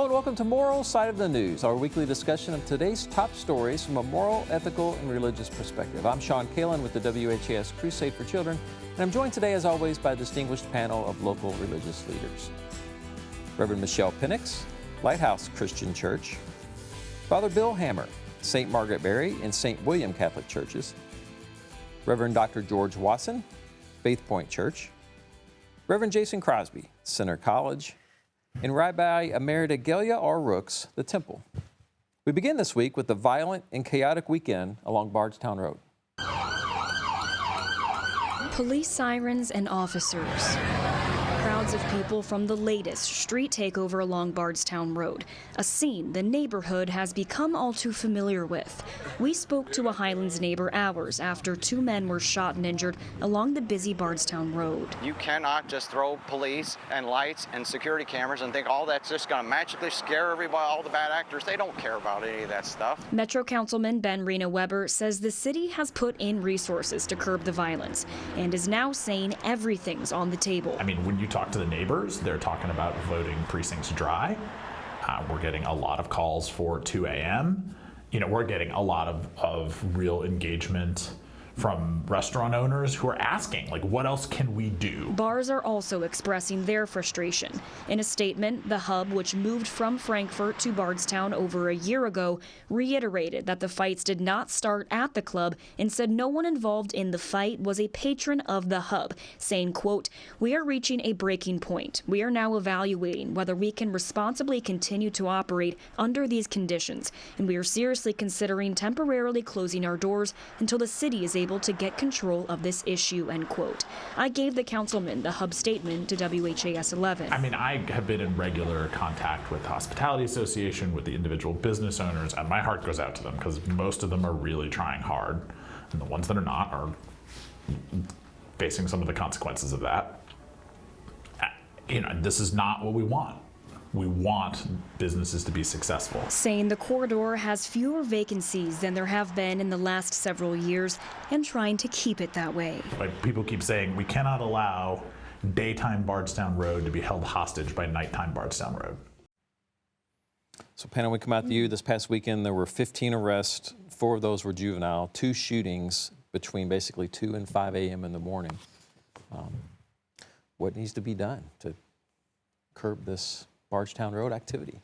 Hello and welcome to Moral Side of the News, our weekly discussion of today's top stories from a moral, ethical, and religious perspective. I'm Sean Kalin with the WHAS Crusade for Children, and I'm joined today, as always, by a distinguished panel of local religious leaders. Reverend Michelle Penix, Lighthouse Christian Church, Father Bill Hammer, St. Margaret Mary and St. William Catholic Churches, Reverend Dr. George Watson, Faith Point Church, Reverend Jason Crosby, Center College, and Rabbi Emerita Gelia R. Rooks, the Temple. We begin this week with the violent and chaotic weekend along Bardstown Road. Police sirens and officers. Crowds of people from the latest street takeover along Bardstown Road, a scene the neighborhood has become all too familiar with. We spoke to a Highlands neighbor hours after two men were shot and injured along the busy Bardstown Road. You cannot just throw police and lights and security cameras and think all that's just going to magically scare everybody, all the bad actors. They don't care about any of that stuff. Metro Councilman Ben Rena Weber says the city has put in resources to curb the violence and is now saying everything's on the table. I mean, when you talk to the neighbors, they're talking about voting precincts dry. We're getting a lot of calls for 2 a.m. We're getting a lot of real engagement from restaurant owners who are asking, what else can we do? Bars are also expressing their frustration. In a statement, the hub, which moved from Frankfort to Bardstown over a year ago, reiterated that the fights did not start at the club and said no one involved in the fight was a patron of the hub, saying, quote, "We are reaching a breaking point. We are now evaluating whether we can responsibly continue to operate under these conditions, and we are seriously considering temporarily closing our doors until the city is able to get control of this issue," end quote. I gave the councilman the hub statement to WHAS 11. I mean, I have been in regular contact with the Hospitality Association, with the individual business owners, and my heart goes out to them because most of them are really trying hard, and the ones that are not are facing some of the consequences of that. This is not what we want. We want businesses to be successful. Saying the corridor has fewer vacancies than there have been in the last several years and trying to keep it that way. People keep saying we cannot allow daytime Bardstown Road to be held hostage by nighttime Bardstown Road. So panel, we come out to you. This past weekend, there were 15 arrests. 4 of those were juvenile, 2 shootings between basically 2 and 5 a.m. in the morning. What needs to be done to curb this Bardstown Road activity?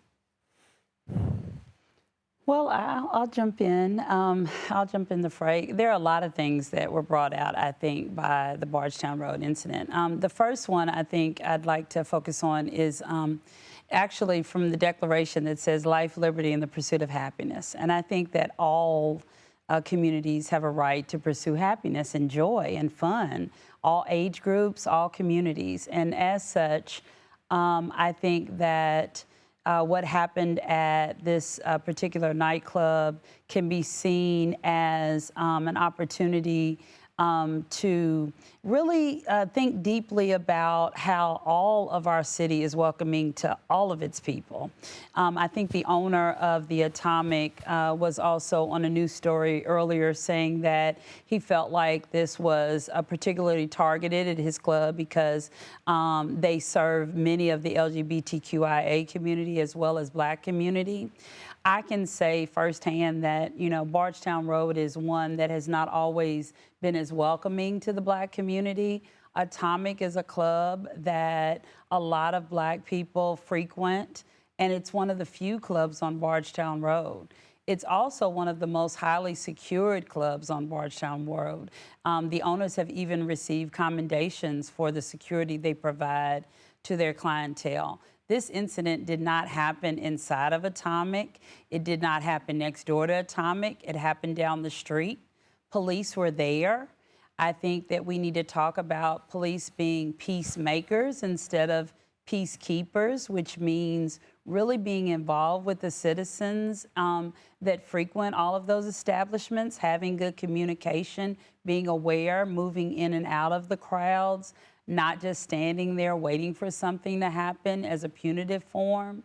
Well, I'll jump in. I'll jump in the fray. There are a lot of things that were brought out, I think, by the Bardstown Road incident. The first one I think I'd like to focus on is actually from the declaration that says life, liberty, and the pursuit of happiness. And I think that all communities have a right to pursue happiness and joy and fun, all age groups, all communities. And as such, I think that what happened at this particular nightclub can be seen as an opportunity to really think deeply about how all of our city is welcoming to all of its people. I think the owner of the Atomic was also on a news story earlier saying that he felt like this was particularly targeted at his club because they serve many of the LGBTQIA community as well as Black community. I can say firsthand that, Bardstown Road is one that has not always been as welcoming to the Black community. Atomic is a club that a lot of Black people frequent, and it's one of the few clubs on Bardstown Road. It's also one of the most highly secured clubs on Bardstown Road. The owners have even received commendations for the security they provide to their clientele. This incident did not happen inside of Atomic. It did not happen next door to Atomic. It happened down the street. Police were there. I think that we need to talk about police being peacemakers instead of peacekeepers, which means really being involved with the citizens that frequent all of those establishments, having good communication, being aware, moving in and out of the crowds, not just standing there waiting for something to happen as a punitive form.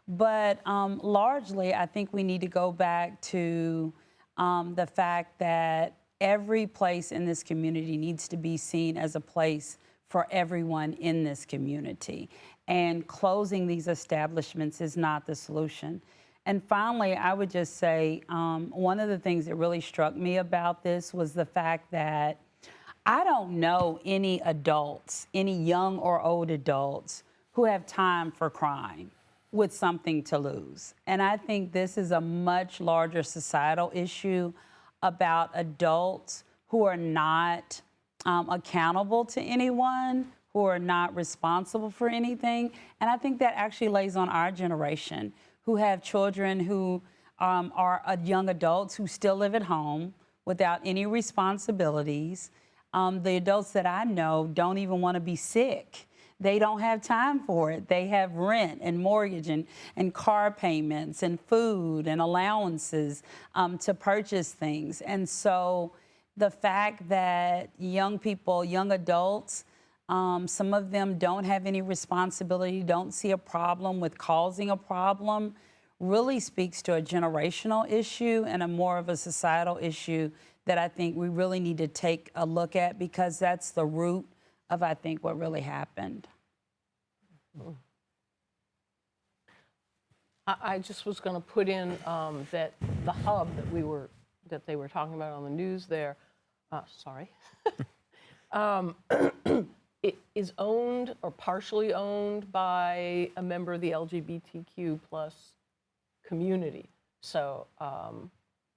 But largely, I think we need to go back to the fact that every place in this community needs to be seen as a place for everyone in this community. And closing these establishments is not the solution. And finally, I would just say one of the things that really struck me about this was the fact that I don't know any adults, any young or old adults, who have time for crime with something to lose. And I think this is a much larger societal issue about adults who are not accountable to anyone, who are not responsible for anything. And I think that actually lays on our generation, who have children who are young adults who still live at home without any responsibilities. The adults that I know don't even want to be sick. They don't have time for it. They have rent and mortgage and car payments and food and allowances to purchase things. And so the fact that young people, young adults, some of them don't have any responsibility, don't see a problem with causing a problem, really speaks to a generational issue and a more of a societal issue that I think we really need to take a look at, because that's the root of, I think, what really happened. I just was going to put in that the hub that they were talking about on the news there, it is owned or partially owned by a member of the LGBTQ plus community. So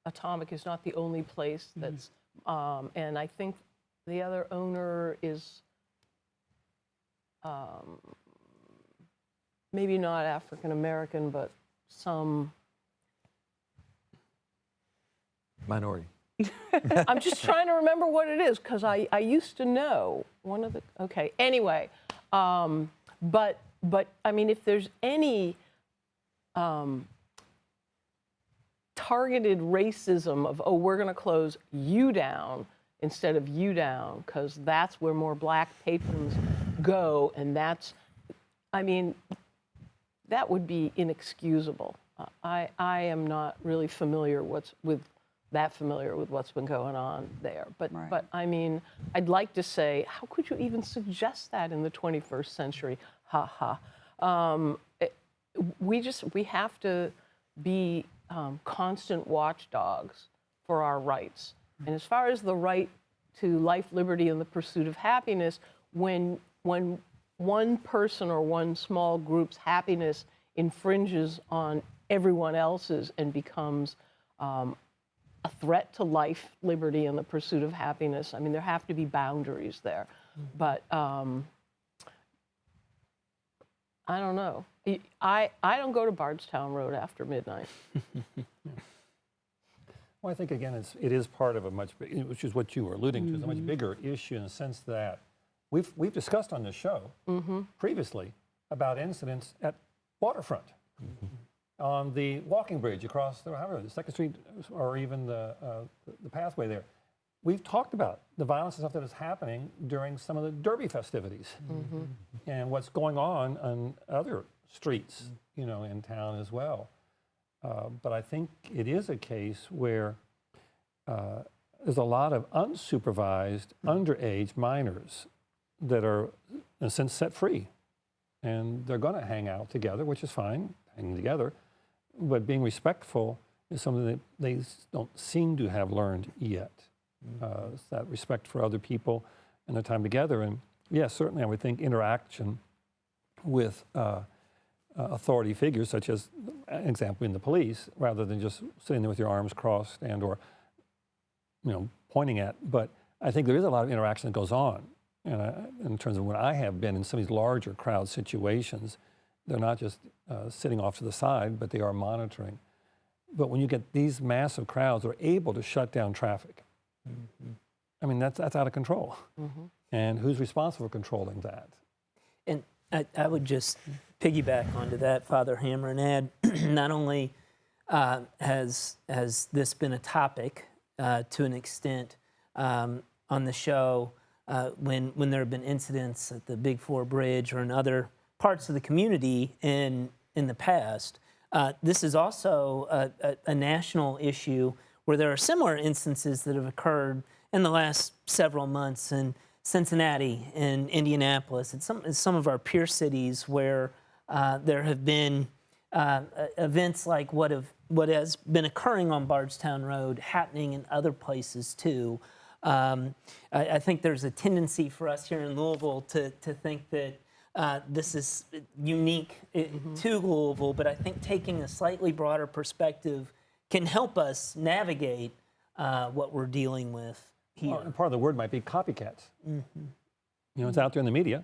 Atomic is not the only place that's, and I think the other owner is maybe not African American, but some minority. I'm just trying to remember what it is, because I used to know one of the, okay, anyway, but I mean, if there's any targeted racism of, oh, we're going to close you down instead of you down, because that's where more black patrons go, and that's, I mean, that would be inexcusable. I am not really familiar with what's been going on there. But Right. but I mean, I'd like to say, how could you even suggest that in the 21st century? Ha ha. We have to be constant watchdogs for our rights. And as far as the right to life, liberty, and the pursuit of happiness, when one person or one small group's happiness infringes on everyone else's and becomes a threat to life, liberty, and the pursuit of happiness, I mean, there have to be boundaries there. But I don't know. I don't go to Bardstown Road after midnight. Well, I think, again, it is part of a much, which is what you were alluding to, is a much bigger issue in the sense that we've discussed on this show previously about incidents at Waterfront, on the walking bridge across the 2nd Street, or even the pathway there. We've talked about the violence and stuff that is happening during some of the Derby festivities and what's going on other streets, you know, in town as well. But I think it is a case where there's a lot of unsupervised underage minors that are, in a sense, set free. And they're going to hang out together, which is fine, hanging together. But being respectful is something that they don't seem to have learned yet. It's that respect for other people and their time together. And yes, certainly I would think interaction with authority figures, such as an example in the police, rather than just sitting there with your arms crossed and or, you know, pointing at. But I think there is a lot of interaction that goes on. And in terms of when I have been in some of these larger crowd situations, they're not just sitting off to the side, but they are monitoring. But when you get these massive crowds that are able to shut down traffic, I mean, that's out of control. And who's responsible for controlling that? And I would just piggyback onto that, Father Hammer, and add, not only has this been a topic to an extent on the show when there have been incidents at the Big Four Bridge or in other parts of the community in the past, this is also a national issue where there are similar instances that have occurred in the last several months. And Cincinnati and Indianapolis, and some of our peer cities where there have been events like what has been occurring on Bardstown Road happening in other places too. I think there's a tendency for us here in Louisville to think that this is unique to Louisville, but I think taking a slightly broader perspective can help us navigate what we're dealing with here. Well, and part of the word might be copycats. It's out there in the media.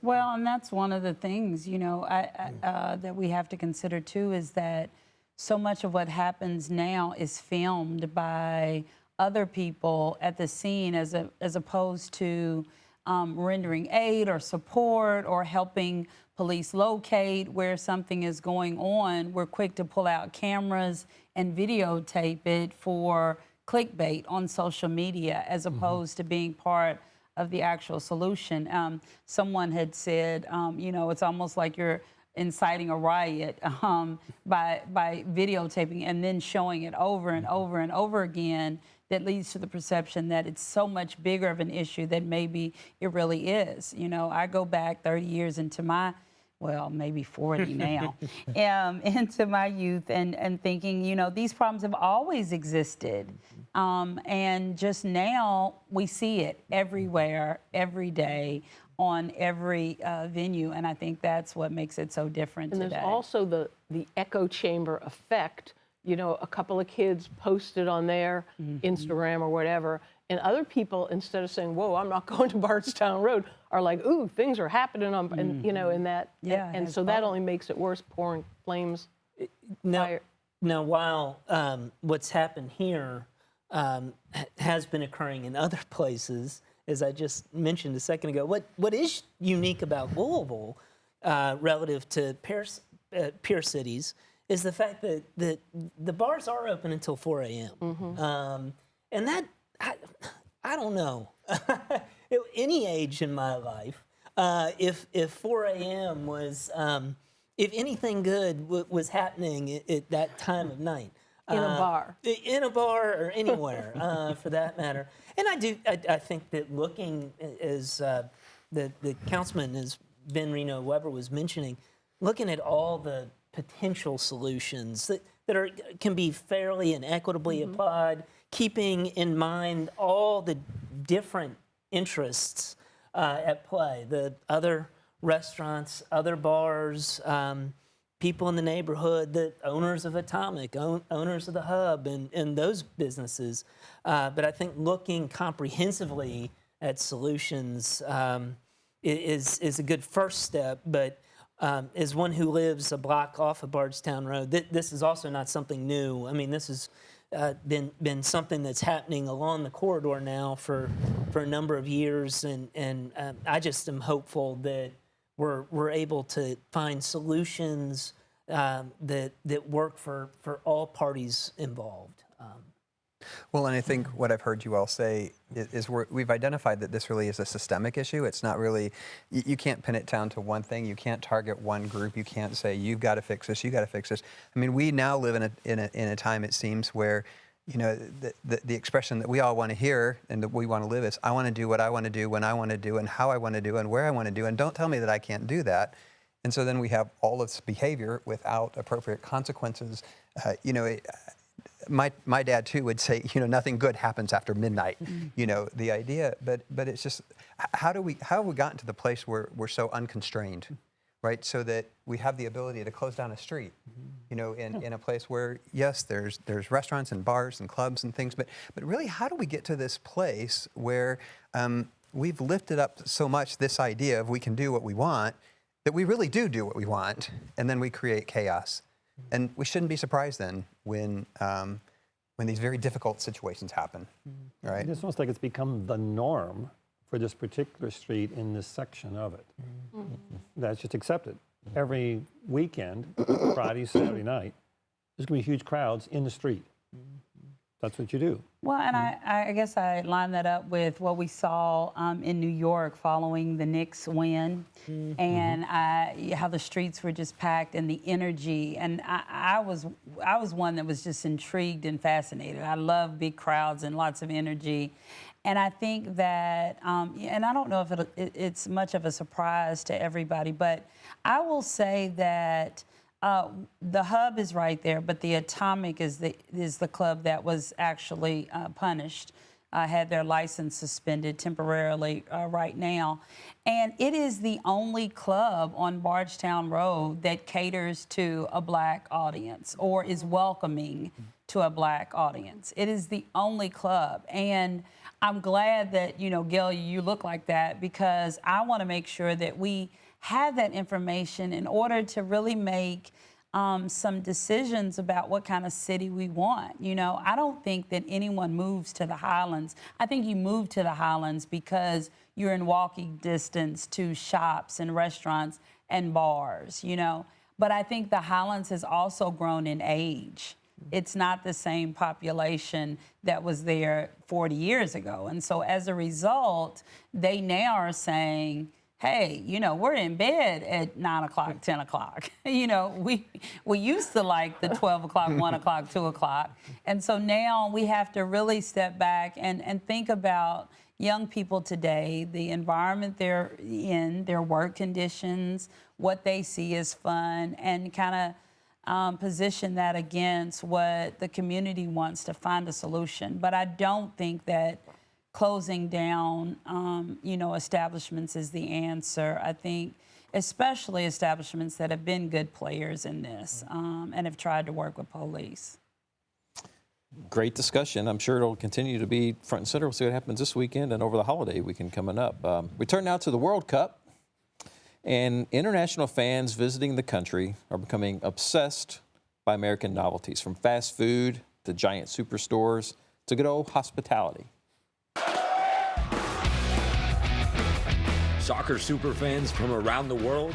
Well, and that's one of the things, that we have to consider too, is that so much of what happens now is filmed by other people at the scene as opposed to rendering aid or support or helping police locate where something is going on. We're quick to pull out cameras and videotape it for clickbait on social media as opposed to being part of the actual solution. Someone had said, it's almost like you're inciting a riot by videotaping and then showing it over and over and over again. That leads to the perception that it's so much bigger of an issue than maybe it really is. I go back 30 years into my, maybe 40 now, into my youth and thinking, these problems have always existed. And just now we see it everywhere, every day, on every venue. And I think that's what makes it so different today. And there's also the echo chamber effect. A couple of kids posted on their Instagram or whatever, and other people, instead of saying, whoa, I'm not going to Bardstown Road, are like, ooh, things are happening on, and in that, and so that only makes it worse, pouring flames. Now, while what's happened here has been occurring in other places, as I just mentioned a second ago, what is unique about Louisville relative to peer cities is the fact that the bars are open until 4 a.m. And that, I don't know, at any age in my life, if 4 a.m. was, if anything good was happening at that time of night. In a bar. In a bar or anywhere, for that matter. And I think that looking, as the councilman, as Ben Reno Weber was mentioning, looking at all the potential solutions that can be fairly and equitably applied, keeping in mind all the different interests at play, the other restaurants, other bars, people in the neighborhood, the owners of Atomic, owners of the Hub, and those businesses. But I think looking comprehensively at solutions is a good first step, but as one who lives a block off of Bardstown Road, this is also not something new. I mean, this has been something that's happening along the corridor now for a number of years, and I just am hopeful that we're able to find solutions that work for all parties involved. Well, and I think what I've heard you all say is we've identified that this really is a systemic issue. It's not really, you can't pin it down to one thing. You can't target one group. You can't say, you've got to fix this, you got to fix this. I mean, we now live in a time, it seems, where, the expression that we all want to hear and that we want to live is, I want to do what I want to do, when I want to do, and how I want to do, and where I want to do, and don't tell me that I can't do that. And so then we have all this behavior without appropriate consequences. My dad too would say, nothing good happens after midnight. The idea, but it's just how have we gotten to the place where we're so unconstrained, right? So that we have the ability to close down a street, in a place where yes, there's restaurants and bars and clubs and things, but really, how do we get to this place where we've lifted up so much this idea of we can do what we want, that we really do what we want, and then we create chaos. And we shouldn't be surprised then when these very difficult situations happen, right? It's almost like it's become the norm for this particular street in this section of it. That's just accepted. Every weekend, Friday, Saturday night, there's going to be huge crowds in the street. That's what you do. Well, and I guess I line that up with what we saw in New York following the Knicks win, and how the streets were just packed and the energy. And I was one that was just intrigued and fascinated. I love big crowds and lots of energy. And I think that, and I don't know if it's much of a surprise to everybody, but I will say that the hub is right there, but the Atomic is the club that was actually punished, had their license suspended temporarily right now. And it is the only club on Bardstown Road that caters to a black audience or is welcoming to a black audience. It is the only club. And I'm glad that, Gail, you look like that, because I want to make sure that we have that information in order to really make some decisions about what kind of city we want. I don't think that anyone moves to the Highlands. I think you move to the Highlands because you're in walking distance to shops and restaurants and bars, But I think the Highlands has also grown in age. It's not the same population that was there 40 years ago. And so as a result, they now are saying, hey, we're in bed at 9 o'clock, 10 o'clock. We used to like the 12 o'clock, 1 o'clock, 2 o'clock. And so now we have to really step back and think about young people today, the environment they're in, their work conditions, what they see as fun, and kind of position that against what the community wants to find a solution. But I don't think that closing down, establishments is the answer. I think especially establishments that have been good players in this and have tried to work with police. Great discussion. I'm sure it'll continue to be front and center. We'll see what happens this weekend and over the holiday weekend coming up. We turn now to the World Cup, and international fans visiting the country are becoming obsessed by American novelties, from fast food to giant superstores to good old hospitality. Soccer superfans from around the world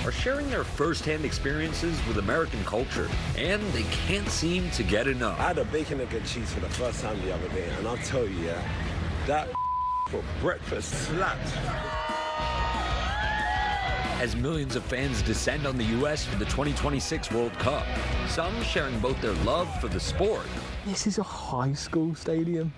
are sharing their first-hand experiences with American culture, and they can't seem to get enough. I had a bacon, egg, and cheese for the first time the other day, and I'll tell you, that for breakfast slapped. As millions of fans descend on the U.S. for the 2026 World Cup, some sharing both their love for the sport. This is a high school stadium.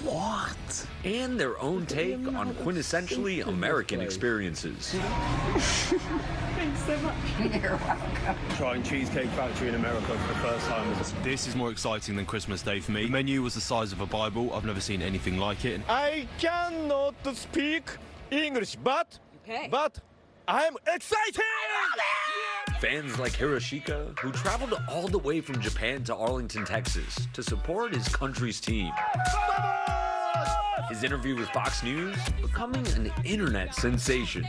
What? And their own take on quintessentially American experiences. Thanks so much. You're welcome. Trying Cheesecake Factory in America for the first time. This is more exciting than Christmas Day for me. The menu was the size of a Bible. I've never seen anything like it. I cannot speak English, but I'm excited! Fans like Hiroshika, who traveled all the way from Japan to Arlington, Texas, to support his country's team. His interview with Fox News becoming an internet sensation.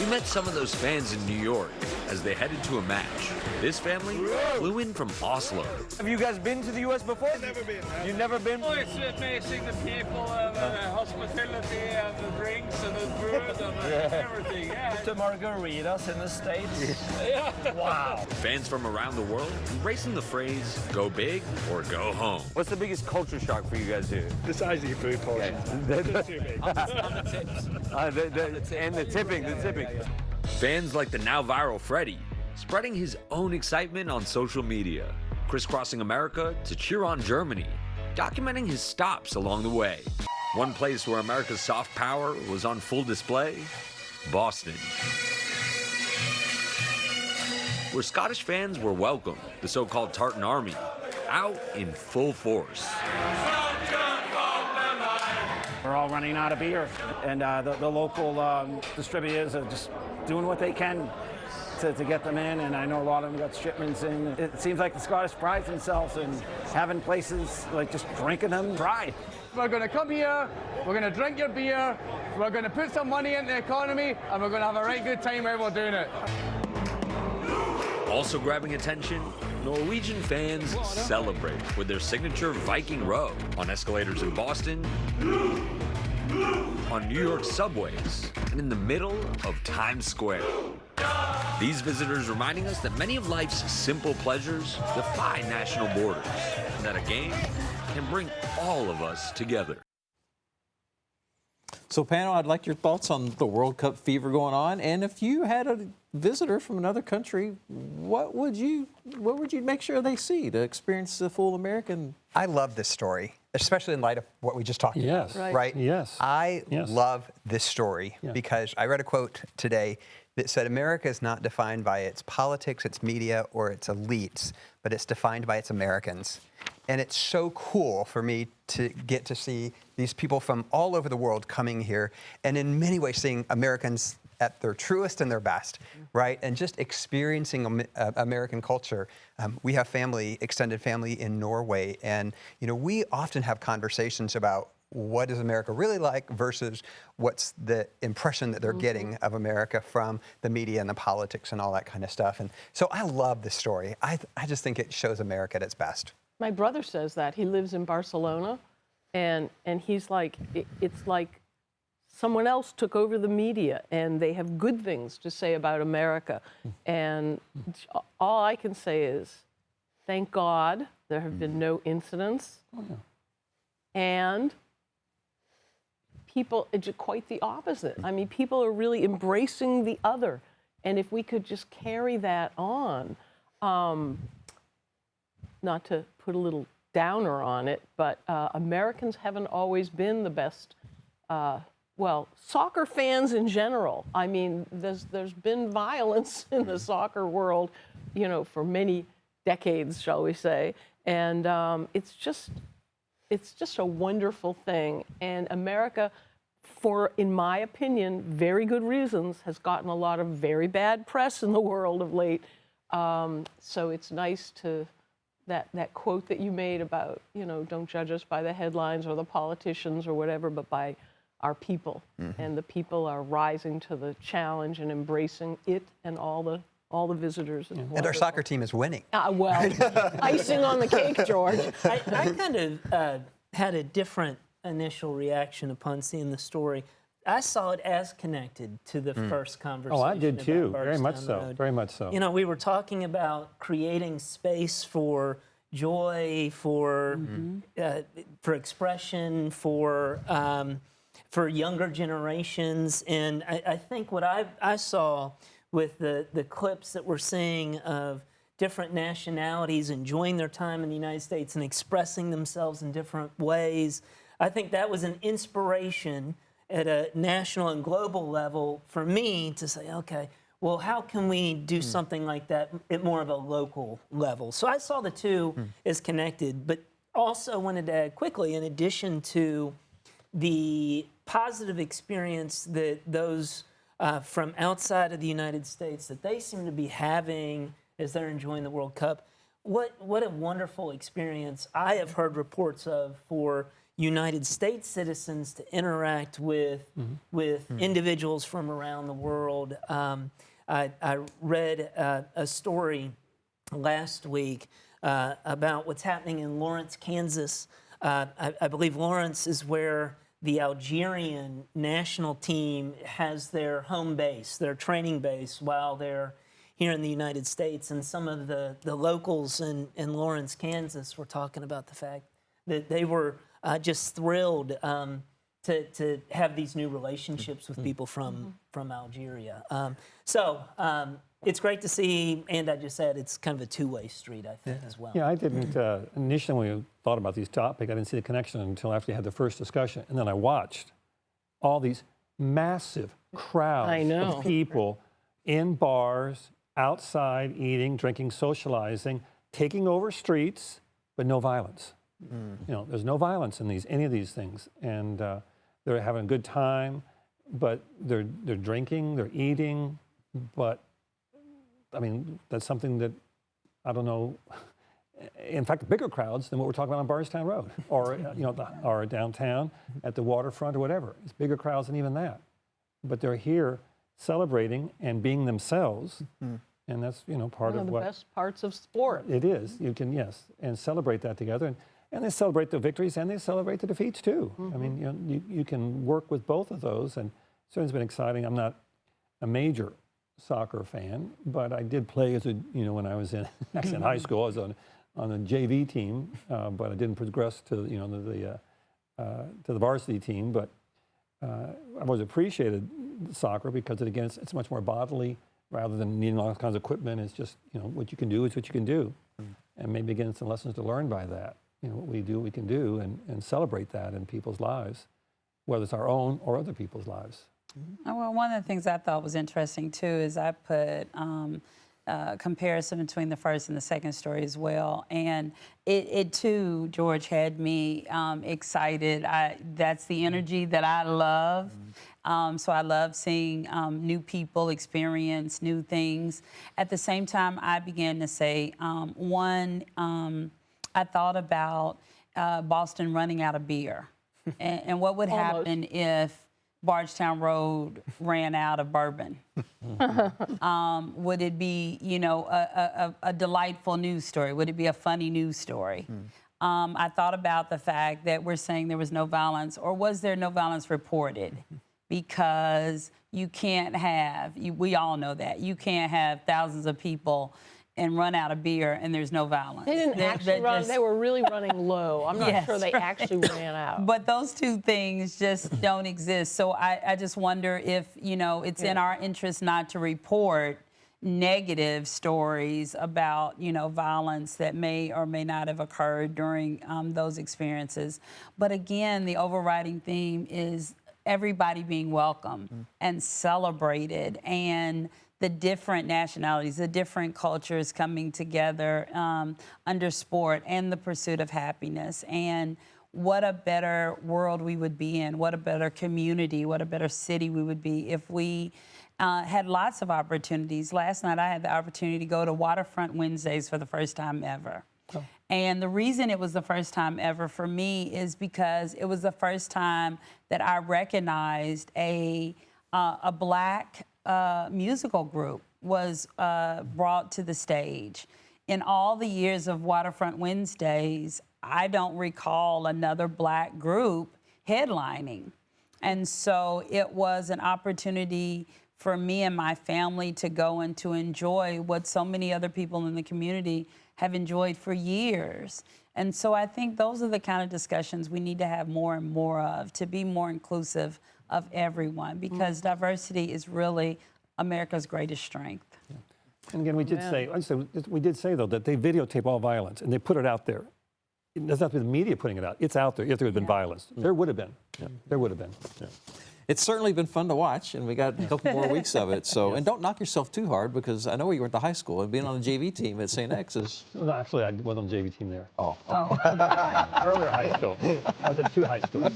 We met some of those fans in New York as they headed to a match. This family flew in from Oslo. Have you guys been to the U.S. before? Never been. You've never been? Oh, it's amazing, the people and the hospitality and the drinks and the food and everything. Yeah. To margaritas in the States. Yeah. Wow. Fans from around the world embracing the phrase, go big or go home. What's the biggest culture shock for you guys here? The size of your food portion. It's too big. And the tipping. Fans like the now viral Freddie, spreading his own excitement on social media, crisscrossing America to cheer on Germany, documenting his stops along the way. One place where America's soft power was on full display, Boston, where Scottish fans were welcome, the so-called Tartan Army, out in full force. We're all running out of beer, and the local distributors are just doing what they can to get them in, and I know a lot of them got shipments in. It seems like the Scottish pride themselves in having places like just drinking them dry. We're going to come here, we're going to drink your beer, we're going to put some money into the economy, and we're going to have a right good time while we're doing it. Also grabbing attention, Norwegian fans celebrate with their signature Viking row on escalators in Boston, on New York subways, and in the middle of Times Square. These visitors reminding us that many of life's simple pleasures defy national borders, and that a game can bring all of us together. So, panel, I'd like your thoughts on the World Cup fever going on, and if you had a visitor from another country, what would you make sure they see to experience the full American? I love this story, especially in light of what we just talked about. Right? Yes. I love this story because I read a quote today that said America is not defined by its politics, its media, or its elites, but it's defined by its Americans. And it's so cool for me to get to see these people from all over the world coming here, and in many ways seeing Americans at their truest and their best, right? And just experiencing American culture. We have extended family in Norway, and we often have conversations about what is America really like versus what's the impression that they're getting of America from the media and the politics and all that kind of stuff. And so I love this story. I just think it shows America at its best. My brother says that. He lives in Barcelona, and he's like, it's like someone else took over the media, and they have good things to say about America. And all I can say is, thank God there have been no incidents. And people, it's quite the opposite. I mean, people are really embracing the other. And if we could just carry that on, not to put a little downer on it, but Americans haven't always been the best, well, soccer fans in general. I mean, there's been violence in the soccer world, for many decades, shall we say. And it's just a wonderful thing. And America, for, in my opinion, very good reasons, has gotten a lot of very bad press in the world of late. So it's nice to, that quote that you made about, don't judge us by the headlines or the politicians or whatever, but by our people. And the people are rising to the challenge and embracing it and all the visitors. And our soccer team is winning. Well, icing on the cake, George. I kind of had a different initial reaction upon seeing the story. I saw it as connected to the first conversation. Oh, I did too. Very much so. Very much so. We were talking about creating space for joy, for expression, for younger generations, and I think what I saw with the clips that we're seeing of different nationalities enjoying their time in the United States and expressing themselves in different ways, I think that was an inspiration at a national and global level for me to say, okay, well, how can we do something like that at more of a local level? So I saw the two as connected, but also wanted to add quickly, in addition to the positive experience that those from outside of the United States that they seem to be having as they're enjoying the World Cup, what a wonderful experience I have heard reports of for United States citizens to interact with individuals from around the world. I read a story last week about what's happening in Lawrence, Kansas. I believe Lawrence is where the Algerian national team has their home base, their training base, while they're here in the United States. And some of the locals in Lawrence, Kansas were talking about the fact that they were just thrilled to have these new relationships with people from Algeria. So it's great to see, and I just said it's kind of a two-way street, I think, as well. Yeah, I didn't, initially when we thought about these topics, I didn't see the connection until after you had the first discussion. And then I watched all these massive crowds of people in bars, outside, eating, drinking, socializing, taking over streets, but no violence. There's no violence in any of these things. And they're having a good time, but they're drinking, they're eating, but I mean, that's something that, I don't know, in fact, bigger crowds than what we're talking about on Bardstown Road or, or downtown at the waterfront or whatever. It's bigger crowds than even that. But they're here celebrating and being themselves, and that's, part of what... One of the best parts of sport. It is. You can, and celebrate that together. And they celebrate the victories and they celebrate the defeats too. I mean, you can work with both of those, and certainly it's been exciting. I'm not a major soccer fan, but I did play as a, when I was in, actually in high school, I was on the JV team, but I didn't progress to, to the varsity team. But I always appreciated soccer because, again, it's much more bodily rather than needing all kinds of equipment. It's just, what you can do is what you can do. And maybe, again, some lessons to learn by that. What we do, we can do, and celebrate that in people's lives, whether it's our own or other people's lives. Well, one of the things I thought was interesting, too, is I put comparison between the first and the second story as well. And it too, George, had me excited. That's the energy that I love. So I love seeing new people experience new things. At the same time, I began to say, I thought about Boston running out of beer. And what would happen if Bardstown Road ran out of bourbon? Would it be, a delightful news story? Would it be a funny news story? I thought about the fact that we're saying there was no violence, or was there no violence reported? Because you can't have, we all know that, you can't have thousands of people and run out of beer and there's no violence. They didn't actually run, they were really running low. I'm not sure they actually ran out. But those two things just don't exist. So I just wonder if, it's in our interest not to report negative stories about, violence that may or may not have occurred during those experiences. But again, the overriding theme is everybody being welcome and celebrated, and the different nationalities, the different cultures coming together under sport and the pursuit of happiness. And what a better world we would be in, what a better community, what a better city we would be if we had lots of opportunities. Last night I had the opportunity to go to Waterfront Wednesdays for the first time ever. Oh. And the reason it was the first time ever for me is because it was the first time that I recognized a Black musical group was brought to the stage. In all the years of Waterfront Wednesdays, I don't recall another Black group headlining. And so it was an opportunity for me and my family to go and to enjoy what so many other people in the community have enjoyed for years. And so I think those are the kind of discussions we need to have more and more of, to be more inclusive of everyone, because diversity is really America's greatest strength. Yeah. And again, we did say, though, that they videotape all violence and they put it out there. It doesn't have to be the media putting it out. It's out there if there had been violence. There would have been. Yeah. There would have been. Yeah. It's certainly been fun to watch, and we got a couple more weeks of it. So, and don't knock yourself too hard, because I know where you went to high school, and being on the JV team at St. X is... Well, actually, I was on the JV team there. Oh. Earlier high school. I was at 2 high schools.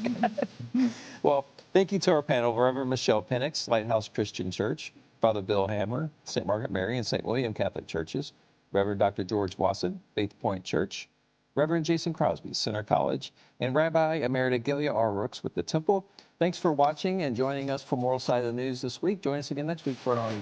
Well, thank you to our panel, Reverend Michelle Penix, Lighthouse Christian Church, Father Bill Hamler, St. Margaret Mary and St. William Catholic Churches, Reverend Dr. George Wasson, Faith Point Church, Reverend Jason Crosby, Center College, and Rabbi Emerita Gilia R. Rooks with the Temple. Thanks for watching and joining us for Moral Side of the News this week. Join us again next week for another.